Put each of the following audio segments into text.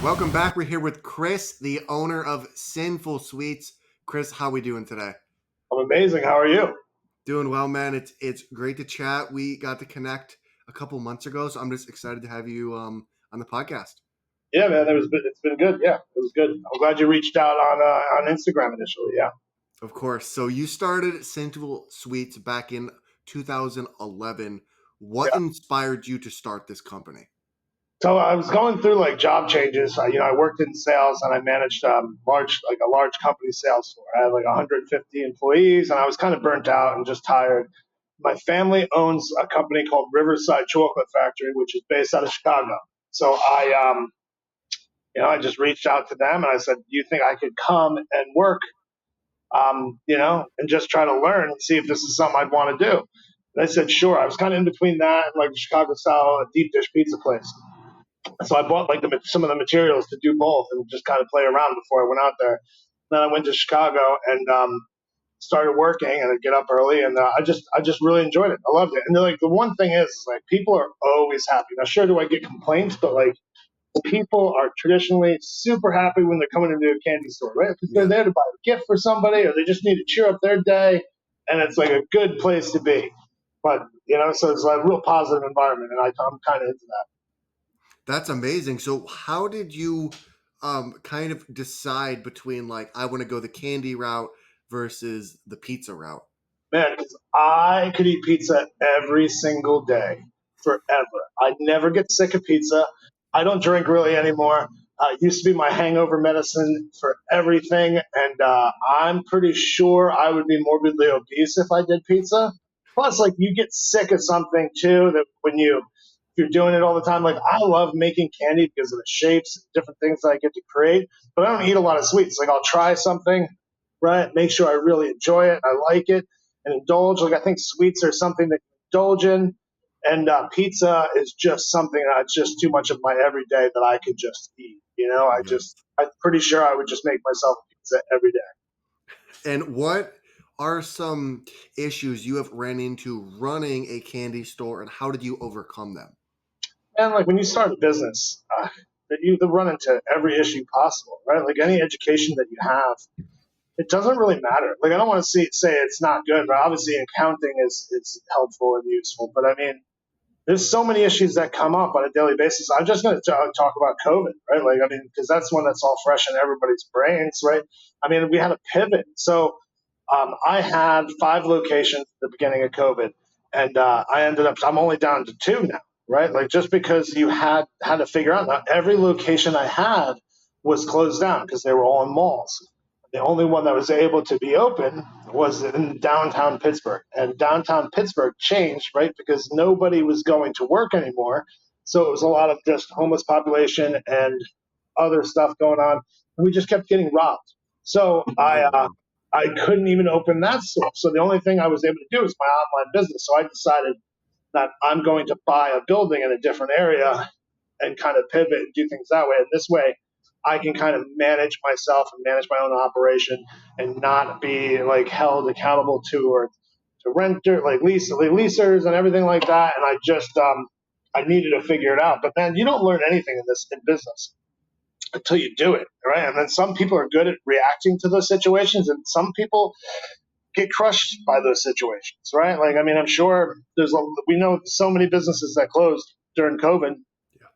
Welcome back. We're here with Chris, the owner of Sinful Sweets. Chris, how we doing today? I'm amazing. How are you? Doing well, man. It's great to chat. We got to connect a couple months ago, so I'm just excited to have you on the podcast. Yeah, man. It's been good. Yeah, it was good. I'm glad you reached out on Instagram initially. Yeah. Of course. So you started Sinful Sweets back in 2011. What Yeah. inspired you to start this company? So I was going through like job changes. I worked in sales and I managed a large company sales floor. I had like 150 employees, and I was kind of burnt out and just tired. My family owns a company called Riverside Chocolate Factory, which is based out of Chicago. So I just reached out to them and I said, "Do you think I could come and work and just try to learn and see if this is something I'd want to do?" And I said, sure. I was kind of in between that and like Chicago style deep dish pizza place. So I bought like some of the materials to do both and just kind of play around before I went out there. Then I went to Chicago and started working, and I'd get up early, and I just really enjoyed it. I loved it. And like the one thing is like people are always happy. Now, sure, do I get complaints, but like people are traditionally super happy when they're coming into a candy store, right? Because they're Yeah. there to buy a gift for somebody, or they just need to cheer up their day, and it's like a good place to be. But so it's like a real positive environment, and I'm kind of into that. That's amazing. So how did you kind of decide between like I want to go the candy route versus the pizza route? Man, because I could eat pizza every single day forever. I never get sick of pizza. I don't drink really anymore. It used to be my hangover medicine for everything, and I'm pretty sure I would be morbidly obese if I did pizza. Plus, like you get sick of something too that if you're doing it all the time. Like I love making candy because of the shapes, and different things that I get to create. But I don't eat a lot of sweets. Like I'll try something, right? Make sure I really enjoy it, I like it, and indulge. Like I think sweets are something that you indulge in, and pizza is just something that's just too much of my everyday that I could just eat. Yes. I'm pretty sure I would just make myself a pizza every day. And what are some issues you have ran into running a candy store and how did you overcome them? And like when you start a business, you run into every issue possible, right? Like any education that you have, it doesn't really matter. Like I don't want to say it's not good, but obviously accounting is helpful and useful. But I mean, there's so many issues that come up on a daily basis. I'm just going to talk about COVID, right? Like, I mean, because that's one that's all fresh in everybody's brains, right? I mean, we had a pivot. So I had 5 locations at the beginning of COVID, and I'm only down to 2 now, right? Like, just because you had to figure out now, every location I had was closed down because they were all in malls. The only one that was able to be open was in downtown Pittsburgh. And downtown Pittsburgh changed, right? Because nobody was going to work anymore. So it was a lot of just homeless population and other stuff going on. And we just kept getting robbed. So Oh, wow. I couldn't even open that store. So the only thing I was able to do was my online business. So I decided that I'm going to buy a building in a different area and kind of pivot and do things that way. And this way, I can kind of manage myself and manage my own operation and not be like held accountable to renter, like leasers and everything like that. And I needed to figure it out. But man, you don't learn anything in business until you do it, right? And then some people are good at reacting to those situations, and some people get crushed by those situations, right? Like, I mean, I'm sure we know so many businesses that closed during COVID. Yeah.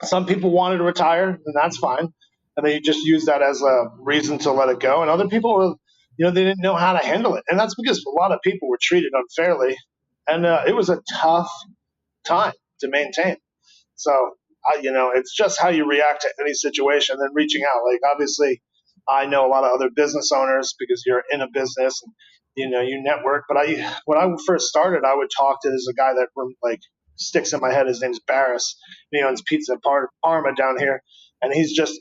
Some people wanted to retire, and that's fine. And they just use that as a reason to let it go. And other people were, they didn't know how to handle it. And that's because a lot of people were treated unfairly. And it was a tough time to maintain. So, it's just how you react to any situation, then reaching out. Like, obviously, I know a lot of other business owners because you're in a business and, you network. But when I first started, I would talk to, there's a guy that like sticks in my head. His name's Barris. He owns Pizza Parma down here. And he's just,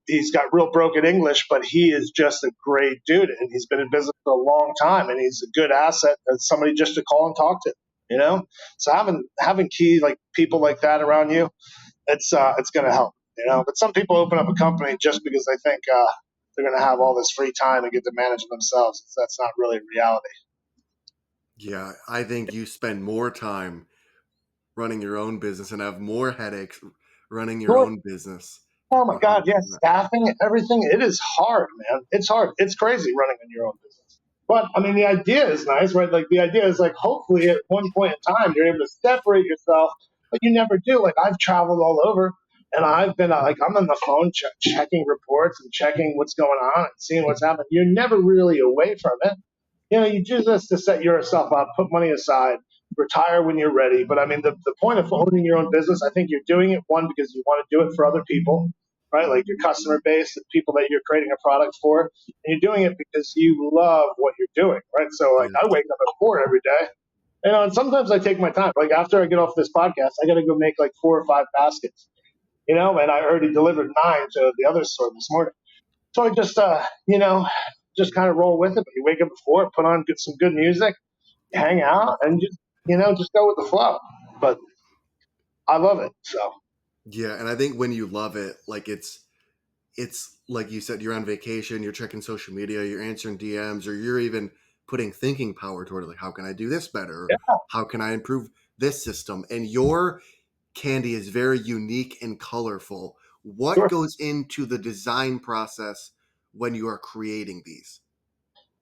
he's got real broken English, but he is just a great dude. And he's been in business for a long time. And he's a good asset and somebody just to call and talk to, So having key like people like that around you, it's going to help. But some people open up a company just because they think they're going to have all this free time and get to manage it themselves. That's not really reality. Yeah, I think you spend more time running your own business and have more headaches running your Sure. own business Oh my God, yes, 100%. staffing, everything. It is hard, man. It's hard. It's crazy running on your own business. But I mean, the idea is nice, right? Like the idea is like hopefully at one point in time you're able to separate yourself, but you never do. Like I've traveled all over, and I've been like I'm on the phone checking reports and checking what's going on and seeing what's happening. You're never really away from it. You do this to set yourself up, put money aside, retire when you're ready. But I mean, the point of owning your own business, I think you're doing it one because you want to do it for other people, right? Like your customer base, the people that you're creating a product for, and you're doing it because you love what you're doing, right? So like I Yes. wake up at 4 every day, and sometimes I take my time. Like after I get off this podcast, I got to go make like 4 or 5 baskets, and I already delivered 9 to the other store this morning. So I just, just kind of roll with it. But you wake up before, put on some good music, hang out, and just go with the flow. But I love it. So Yeah, and I think when you love it, like it's like you said, you're on vacation, you're checking social media, you're answering DMs, or you're even putting thinking power toward it, like how can I do this better? yeah, How can I improve this system? And your candy is very unique and colorful. What sure. goes into the design process when you are creating these?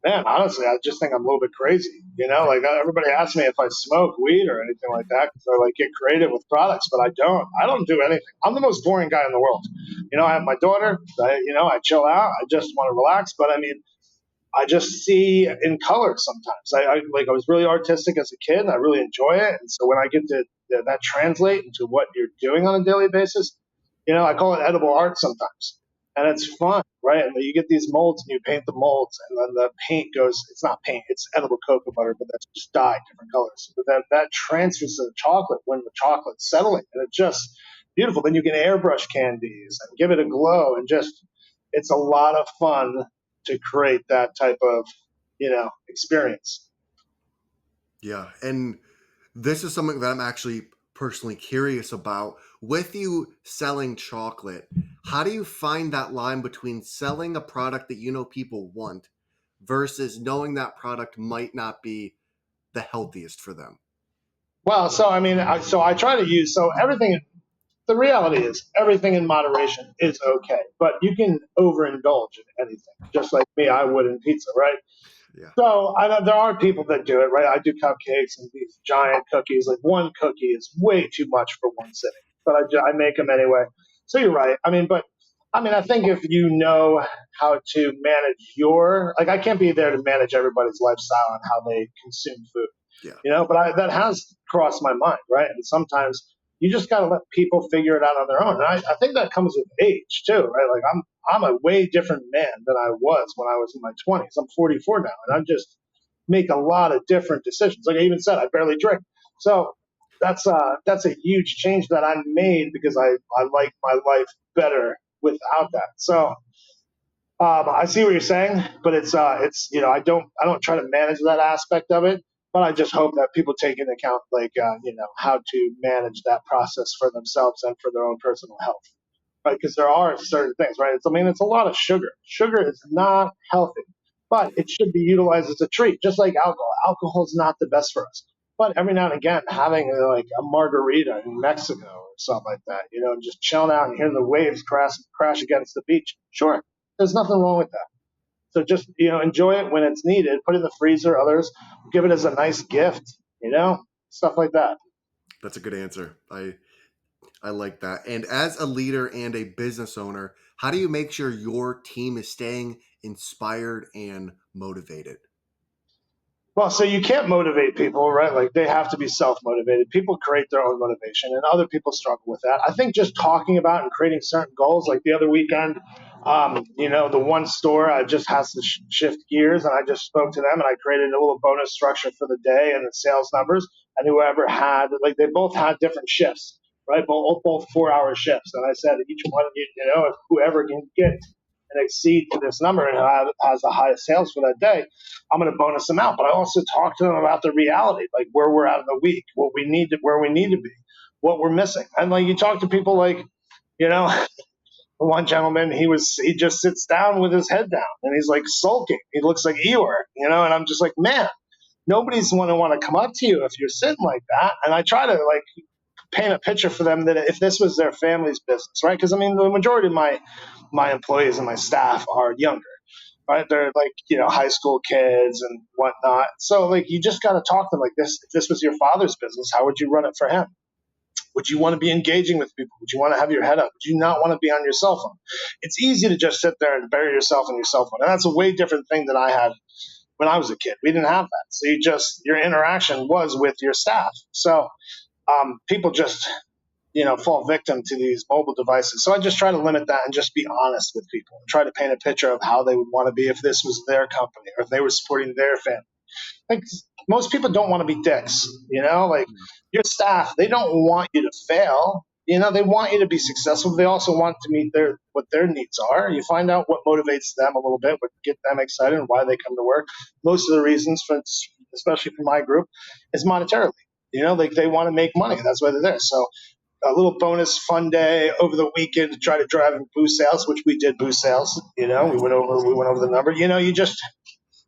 Man, honestly, I just think I'm a little bit crazy. Like everybody asks me if I smoke weed or anything like that because I like get creative with products, but I don't. I don't do anything. I'm the most boring guy in the world. I have my daughter. I chill out. I just want to relax. But I mean, I just see in color sometimes. I was really artistic as a kid, and I really enjoy it. And so when I get to that translate into what you're doing on a daily basis, I call it edible art sometimes, and it's fun, right? And you get these molds, and you paint the molds, and then the paint goes. It's not paint; it's edible cocoa butter, but that's just dyed different colors. But then that transfers to the chocolate when the chocolate's settling, and it's just beautiful. Then you can airbrush candies and give it a glow, and just it's a lot of fun to create that type of experience. Yeah, and this is something that I'm actually personally curious about. With you selling chocolate, how do you find that line between selling a product that you know people want versus knowing that product might not be the healthiest for them? Well, so I mean, I try to use everything. The reality is everything in moderation is okay, but you can overindulge in anything, just like me, I would in pizza, right? Yeah. So I know there are people that do it, right? I do cupcakes and these giant cookies. Like one cookie is way too much for one sitting, but I make them anyway. So you're right. I mean, but I mean, I think if you know how to manage like I can't be there to manage everybody's lifestyle and how they consume food, Yeah. but that has crossed my mind, right? And sometimes you just got to let people figure it out on their own. And I think that comes with age too, right? Like I'm a way different man than I was when I was in my 20s. I'm 44 now, and I just make a lot of different decisions. Like I even said, I barely drink. So that's a huge change that I made because I like my life better without that. So I see what you're saying, but it's I don't try to manage that aspect of it, but I just hope that people take into account like how to manage that process for themselves and for their own personal health, right? Because there are certain things, right? It's a lot of sugar. Sugar is not healthy, but it should be utilized as a treat, just like alcohol. Alcohol is not the best for us, but every now and again, having like a margarita in Mexico or something like that, and just chilling out and hearing the waves crash against the beach, sure, there's nothing wrong with that. So just enjoy it when it's needed. Put it in the freezer. Others give it as a nice gift. Stuff like that. That's a good answer. I like that. And as a leader and a business owner, how do you make sure your team is staying inspired and motivated? Well, so you can't motivate people, right? Like they have to be self motivated. People create their own motivation, and other people struggle with that. I think just talking about and creating certain goals, like the other weekend, the one store just has to shift gears, and I just spoke to them, and I created a little bonus structure for the day and the sales numbers, and whoever had, like, they both had different shifts, right? Both 4 hour shifts, and I said each one, if whoever can get and exceed to this number and has the highest sales for that day, I'm going to bonus them out. But I also talk to them about the reality, like where we're at in the week, where we need to be, what we're missing. And like you talk to people like, you know, one gentleman, he just sits down with his head down and he's like sulking. He looks like Eeyore, and I'm just like, man, nobody's want to come up to you if you're sitting like that. And I try to like paint a picture for them that if this was their family's business, right? Because I mean, the majority of my employees and my staff are younger, right? They're like, high school kids and whatnot. So like, you just got to talk to them like this. If this was your father's business, how would you run it for him? Would you want to be engaging with people? Would you want to have your head up? Would you not want to be on your cell phone? It's easy to just sit there and bury yourself in your cell phone. And that's a way different thing than I had when I was a kid. We didn't have that. So your interaction was with your staff. So people just, fall victim to these mobile devices. So I just try to limit that and just be honest with people and try to paint a picture of how they would want to be if this was their company or if they were supporting their family. Like, most people don't want to be dicks, like your staff, they don't want you to fail. They want you to be successful. But they also want to meet what their needs are. You find out what motivates them a little bit, what get them excited, and why they come to work. Most of the reasons, especially for my group, is monetarily. Like they want to make money. That's why they're there. So a little bonus fun day over the weekend to try to drive and boost sales, which we did boost sales. We Nice. went over the number.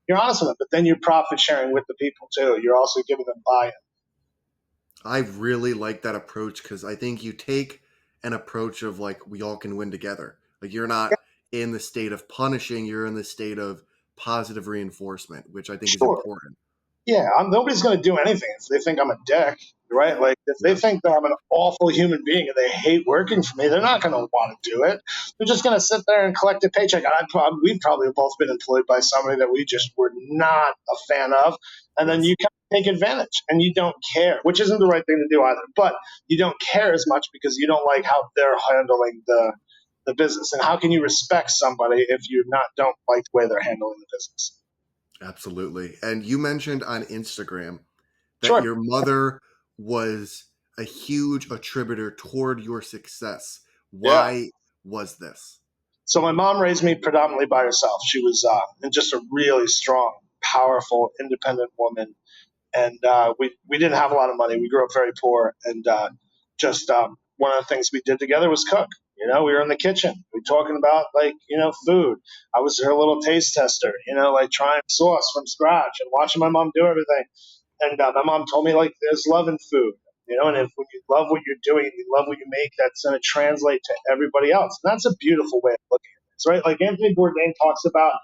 You're honest with them, but then you're profit sharing with the people too. You're also giving them buy-in. I really like that approach because I think you take an approach of like we all can win together. Like you're not in the state of punishing, you're in the state of positive reinforcement, which I think is Sure. important. Yeah, nobody's going to do anything if they think I'm a dick, right? Like if they Yes. think that I'm an awful human being and they hate working for me, they're not going to want to do it. They're just going to sit there and collect a paycheck. We've probably both been employed by somebody that we just were not a fan of, and then Yes. you kind of take advantage and you don't care, which isn't the right thing to do either. But you don't care as much because you don't like how they're handling the business. And how can you respect somebody if you not don't like the way they're handling the business? Absolutely. And you mentioned on Instagram that Sure. your mother was a huge attributor toward your success. Yeah. Why was this? So my mom raised me predominantly by herself. She was just a really strong, powerful, independent woman, and we didn't have a lot of money. We grew up very poor, and just one of the things we did together was cook. We were in the kitchen. We were talking about like food. I was her little taste tester. Like trying sauce from scratch and watching my mom do everything. And my mom told me like there's love in food, and if when you love what you're doing, you love what you make, that's going to translate to everybody else. And that's a beautiful way of looking at this, right? Like Anthony Bourdain talks about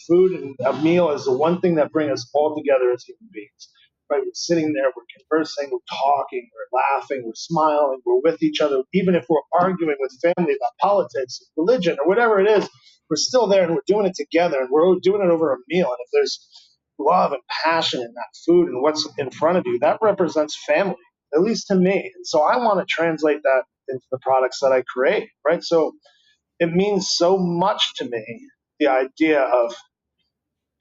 food and a meal is the one thing that brings us all together as human beings. Right? We're sitting there, we're conversing, we're talking, we're laughing, we're smiling, we're with each other. Even if we're arguing with family about politics, religion, or whatever it is, we're still there and we're doing it together and we're doing it over a meal. And if there's love and passion in that food and what's in front of you, that represents family, at least to me. And so I want to translate that into the products that I create, right? So it means so much to me, the idea of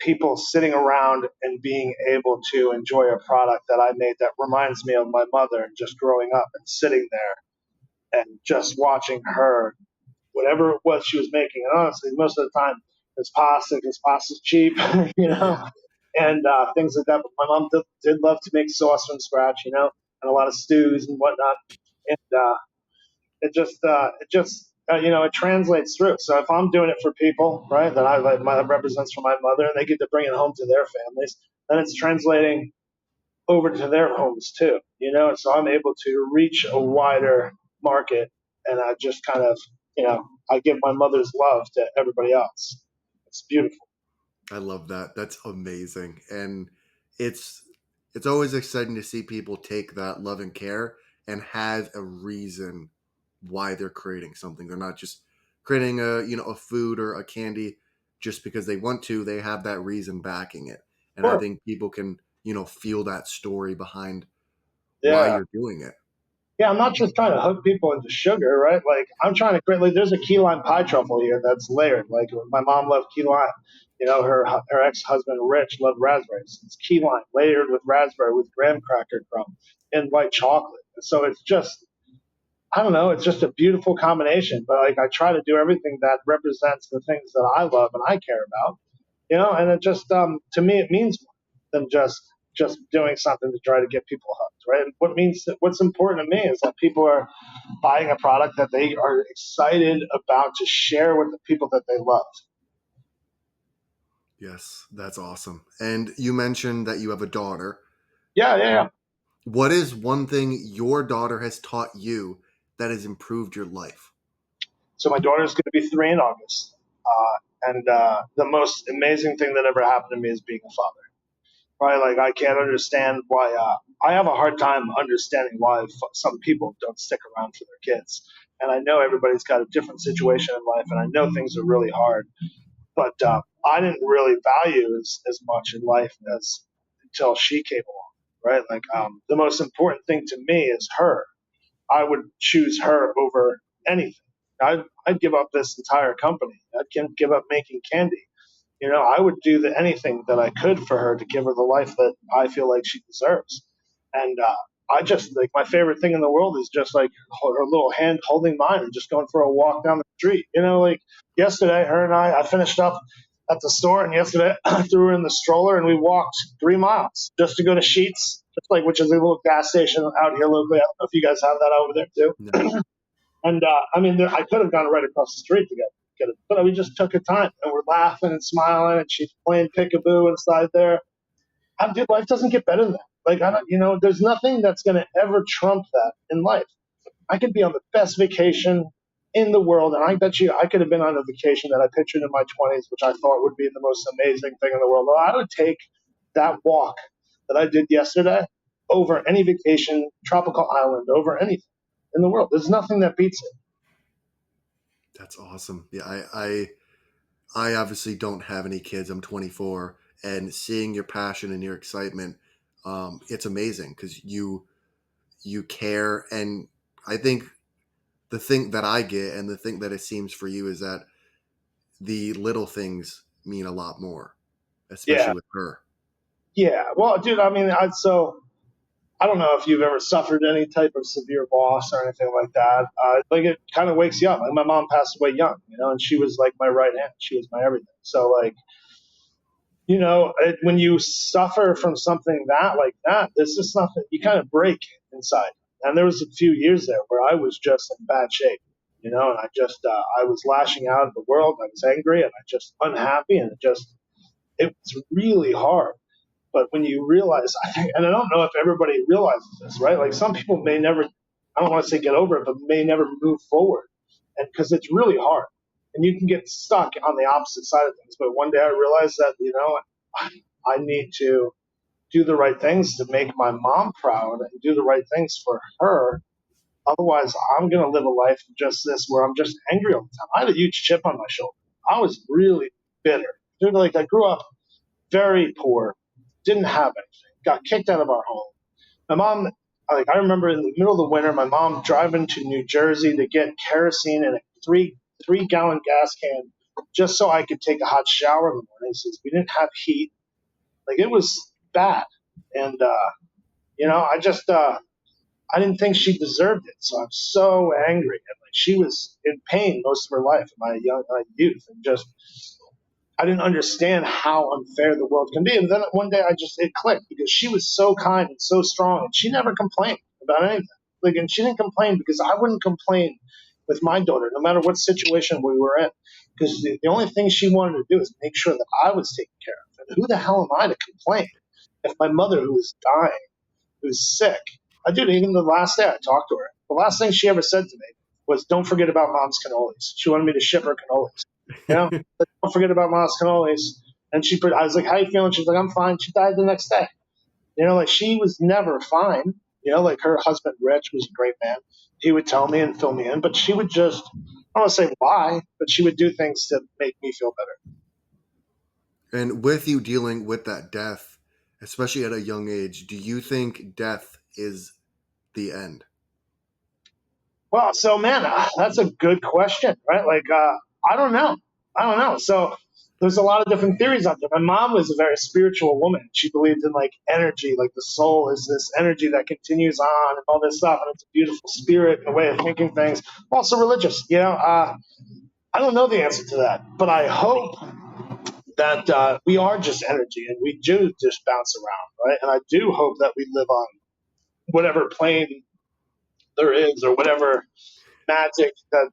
people sitting around and being able to enjoy a product that I made that reminds me of my mother and just growing up and sitting there and just watching her, whatever it was she was making. And honestly, most of the time it's pasta because pasta's cheap, Yeah. and things like that. But my mom did love to make sauce from scratch, and a lot of stews and whatnot. And it translates through. So if I'm doing it for people, right, that I like, that represents for my mother, and they get to bring it home to their families, then it's translating over to their homes too. So I'm able to reach a wider market, and I just kind of, I give my mother's love to everybody else. It's beautiful. I love that. That's amazing. And it's it's always exciting to see people take that love and care and have a reason why they're creating something. They're not just creating a food or a candy just because they want to. They have that reason backing it. And I Sure. think people can, feel that story behind why Yeah. you're doing it. Yeah, I'm not just trying to hook people into sugar, right? Like I'm trying to create. Like, there's a key lime pie truffle here that's layered. Like my mom loved key lime. Her ex husband Rich loved raspberries. It's key lime layered with raspberry with graham cracker crumb and white chocolate. So it's just, I don't know. It's just a beautiful combination. But like I try to do everything that represents the things that I love and I care about. And it just to me it means more than just doing something to try to get people hooked, right? What's important to me is that people are buying a product that they are excited about to share with the people that they love. Yes, that's awesome. And you mentioned that you have a daughter. Yeah, yeah, yeah. What is one thing your daughter has taught you that has improved your life? So my daughter's going to be 3 in August. And the most amazing thing that ever happened to me is being a father. Right? Like I can't understand why. I have a hard time understanding why some people don't stick around for their kids. And I know everybody's got a different situation in life, and I know things are really hard. But I didn't really value as much in life as until she came along. Right? Like the most important thing to me is her. I would choose her over anything. I'd give up this entire company. I'd give up making candy. I would do anything that I could for her to give her the life that I feel like she deserves. And I just like my favorite thing in the world is just like her little hand holding mine and just going for a walk down the street. Like yesterday, her and I finished up at the store, and yesterday I threw her in the stroller and we walked 3 miles just to go to Sheets, just like which is a little gas station out here locally. I don't know if you guys have that over there too. No. And I mean, I could have gone right across the street to get it, but we just took a time and we're laughing and smiling, and she's playing peekaboo inside there. Dude, life doesn't get better than that. Like I don't, there's nothing that's going to ever trump that in life. I could be on the best vacation in the world, and I bet you I could have been on a vacation that I pictured in my 20s, which I thought would be the most amazing thing in the world. Well, I would take that walk that I did yesterday over any vacation, tropical island, over anything in the world. There's nothing that beats it. That's awesome. Yeah, I obviously don't have any kids. I'm 24, and seeing your passion and your excitement, it's amazing because you care, and I think the thing that I get and the thing that it seems for you is that the little things mean a lot more, especially Yeah, with her. yeah. Well, dude, I mean, I don't know if you've ever suffered any type of severe loss or anything like that. Like it kind of wakes you up. Like my mom passed away young, and she was like my right hand. She was my everything. So like, when you suffer from something that like that, there's just nothing. You kind of break inside. And there was a few years there where I was just in bad shape, and I was lashing out at the world. I was angry and I just unhappy, and it was really hard. But when you realize, I think, and I don't know if everybody realizes this, right? Like some people may never, I don't want to say get over it, but may never move forward. And because it's really hard. And you can get stuck on the opposite side of things. But one day I realized that, I need to do the right things to make my mom proud and do the right things for her. Otherwise, I'm going to live a life just this where I'm just angry all the time. I had a huge chip on my shoulder. I was really bitter. Dude, like I grew up very poor, didn't have anything, got kicked out of our home. My mom, like I remember in the middle of the winter, my mom driving to New Jersey to get kerosene in a three gallon gas can just so I could take a hot shower in the morning since we didn't have heat. Like it was bad, and I didn't think she deserved it, so I'm so angry. And like she was in pain most of her life in my youth, and just I didn't understand how unfair the world can be. And then one day it clicked because she was so kind and so strong, and she never complained about anything. Like, and she didn't complain because I wouldn't complain with my daughter, no matter what situation we were in, because the only thing she wanted to do is make sure that I was taken care of. And who the hell am I to complain if my mother, who was dying, who's sick, I did even the last day I talked to her. The last thing she ever said to me was, "Don't forget about mom's cannolis." She wanted me to ship her cannolis. You know, like, don't forget about mom's cannolis. And I was like, "How you feeling?" She's like, "I'm fine." She died the next day. Like she was never fine. Like her husband Rich was a great man. He would tell me and fill me in, but she would just, I don't want to say why, but she would do things to make me feel better. And with you dealing with that death, especially at a young age, do you think death is the end? Well, so man, that's a good question, right? Like, I don't know. I don't know. So there's a lot of different theories out there. My mom was a very spiritual woman. She believed in like energy, like the soul is this energy that continues on and all this stuff. And it's a beautiful spirit and a way of thinking things. Also religious, I don't know the answer to that, but I hope that we are just energy and we do just bounce around, right? And I do hope that we live on whatever plane there is or whatever magic that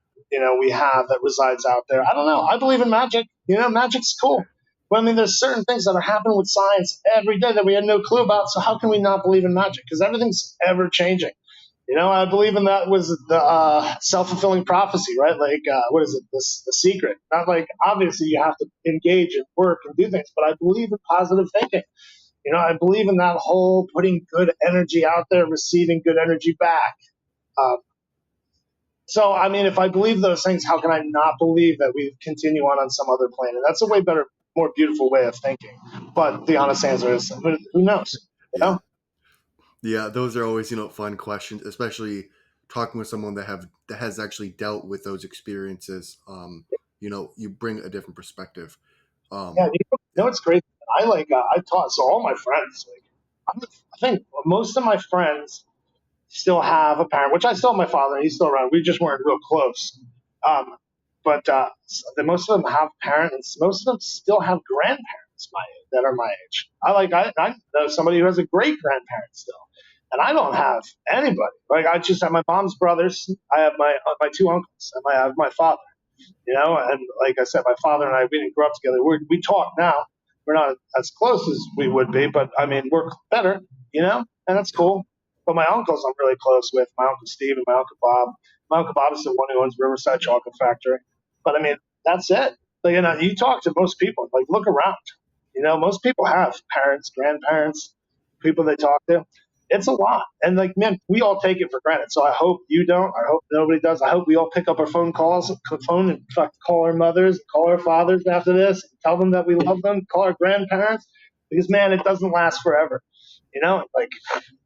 we have that resides out there. I don't know. I believe in magic. Magic's cool. Well, I mean, there's certain things that are happening with science every day that we had no clue about. So how can we not believe in magic? Because everything's ever changing. I believe in that was the self fulfilling prophecy, right? Like, what is it? The secret. Not like obviously you have to engage and work and do things, but I believe in positive thinking. I believe in that whole putting good energy out there, receiving good energy back. Um, so, I mean, if I believe those things, how can I not believe that we continue on some other planet? That's a way better, more beautiful way of thinking. But the honest answer is, who knows? You Yeah. know? Yeah, those are always, fun questions, especially talking with someone that has actually dealt with those experiences. You bring a different perspective. Yeah, Um, you know what's crazy? I taught so all my friends. I think most of my friends still have a parent, which I still have my father. He's still around. We just weren't real close. Um, but most of them have parents. Most of them still have grandparents that are my age. I know somebody who has a great grandparent still, and I don't have anybody. Like I just have my mom's brothers. I have my two uncles, and I have my father. And like I said, my father and I, we didn't grow up together. We talk now. We're not as close as we would be, but I mean, we're better, and that's yeah, cool. But my uncles I'm really close with, my Uncle Steve and my Uncle Bob. My Uncle Bob is the one who owns Riverside Chocolate Factory. But I mean, that's it. Like, you talk to most people, like look around. Most people have parents, grandparents, people they talk to. It's a lot. And like, man, we all take it for granted. So I hope you don't. I hope nobody does. I hope we all pick up our phone and call our mothers, call our fathers after this, tell them that we love them, call our grandparents, because man, it doesn't last forever. Like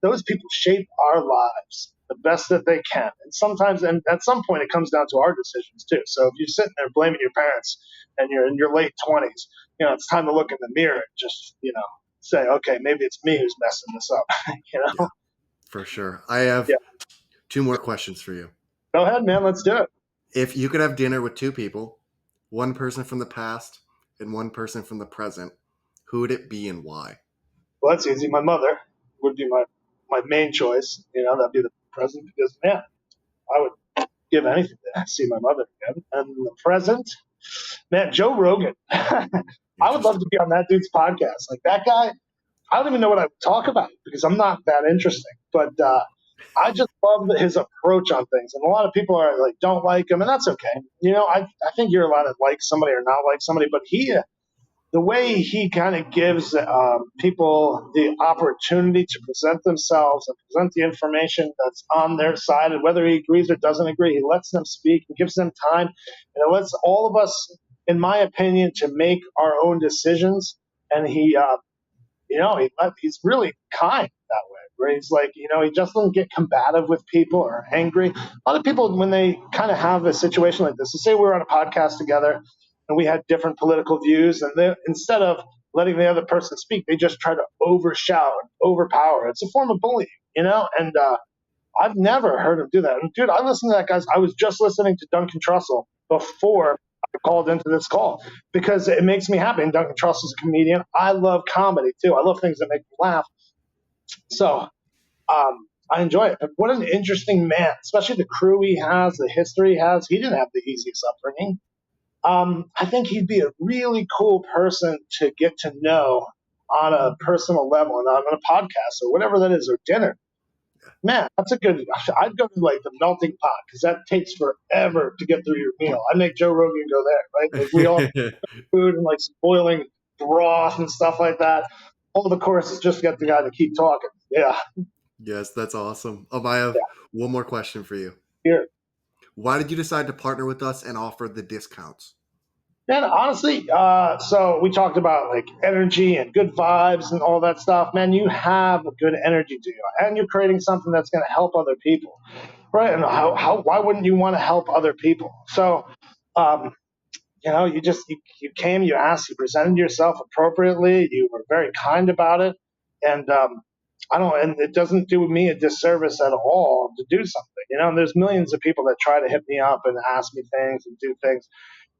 those people shape our lives the best that they can. And sometimes, and at some point, it comes down to our decisions too. So if you're sitting there blaming your parents and you're in your late 20s, it's time to look in the mirror and just, say, okay, maybe it's me who's messing this up. you yeah, know? for sure. I have Yeah. two more questions for you. Go ahead, man. Let's do it. If you could have dinner with two people, one person from the past and one person from the present, who would it be and why? Well, that's easy. My mother would be my main choice. That'd be the present because, man, I would give anything to see my mother again. And the present, man, Joe Rogan. I would love Interesting. to be on that dude's podcast. Like that guy, I don't even know what I would talk about because I'm not that interesting. But I just love his approach on things. And a lot of people are like, don't like him, and that's okay. I think you're allowed to like somebody or not like somebody, but the way he kind of gives people the opportunity to present themselves and present the information that's on their side, and whether he agrees or doesn't agree, he lets them speak and gives them time, and it lets all of us, in my opinion, to make our own decisions. And he's really kind that way, where he's like, he just doesn't get combative with people or angry. A lot of people, when they kind of have a situation like this, so say we were on a podcast together and we had different political views, and instead of letting the other person speak, they just try to overshout and overpower. It's a form of bullying, and I've never heard him do that. And dude, I listened to that guy's. I was just listening to Duncan Trussell before I called into this call because it makes me happy. And Duncan Trussell's a comedian. I love comedy too. I love things that make me laugh. So I enjoy it. But what an interesting man, especially the crew he has, the history he has. He didn't have the easiest upbringing. I think he'd be a really cool person to get to know on a personal level and on a podcast or whatever that is, or dinner. Man, that's a good. I'd go to like the melting pot because that takes forever to get through your meal. I make Joe Rogan go there, right? Like we all food and like some boiling broth and stuff like that. All the course is just get the guy to keep talking. Yeah, Yes, that's awesome. I have yeah. one more question for you. Here, Why did you decide to partner with us and offer the discounts? man. Honestly, so we talked about like energy and good vibes and all that stuff. Man, you have a good energy to you, and you're creating something that's going to help other people, right? And why wouldn't you want to help other people? So. Um, you came, you asked, you presented yourself appropriately, you were very kind about it, and I don't, and it doesn't do me a disservice at all to do something. And there's millions of people that try to hit me up and ask me things and do things,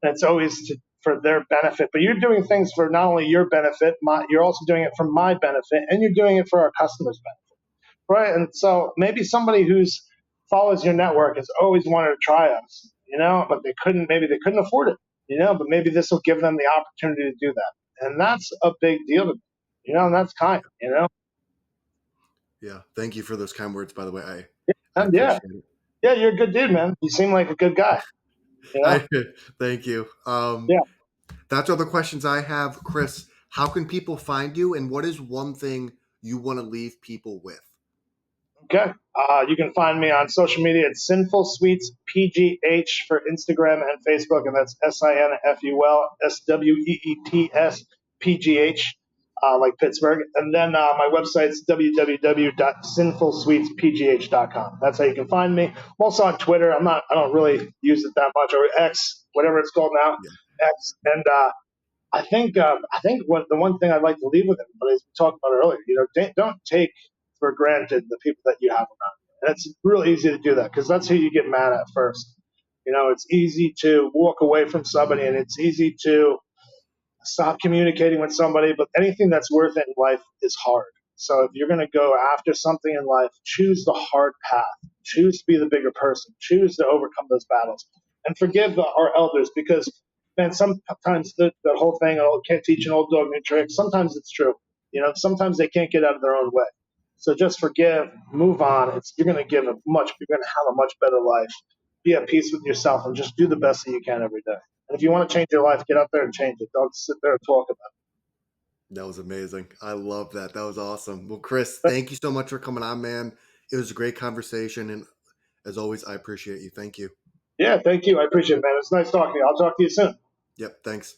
and it's always for their benefit. But you're doing things for not only your benefit, you're also doing it for my benefit, and you're doing it for our customers' benefit, right? And so maybe somebody who's follows your network has always wanted to try us, but maybe they couldn't afford it, but maybe this will give them the opportunity to do that. And that's a big deal to me, and that's kind. Yeah. Thank you for those kind words, by the way. I And yeah, appreciate it. yeah, you're a good dude, man. You seem like a good guy, you know? I thank you. Yeah. That's all the questions I have. Chris, how can people find you, and what is one thing you want to leave people with? Okay. You can find me on social media at Sinful Sweets PGH for Instagram and Facebook, and that's SINFULSWEETS like Pittsburgh. And then my website's www.sinfulsweetspgh.com. That's how you can find me. I'm also on Twitter. I don't really use it that much, or X, whatever it's called now, Yeah. X. And I think what the one thing I'd like to leave with everybody, as we talked about earlier, don't take for granted the people that you have around you. And it's real easy to do that because that's who you get mad at first. It's easy to walk away from somebody, and it's easy to stop communicating with somebody, but anything that's worth it in life is hard. So if you're going to go after something in life, choose the hard path. Choose to be the bigger person. Choose to overcome those battles and forgive our elders because, man, sometimes the whole thing, oh, can't teach an old dog new tricks. Sometimes it's true. Sometimes they can't get out of their own way. So just forgive, move on. You're going to you're going to have a much better life. Be at peace with yourself and just do the best that you can every day. And if you want to change your life, get out there and change it. Don't sit there and talk about That was amazing. I love that. That was awesome. Well, Chris, it. thank you so much for coming on, man. It was a great conversation. And as always, I appreciate you. Thank you. Yeah, thank you. I appreciate it, man. It's nice talking to you. I'll talk to you soon. Yep. Thanks.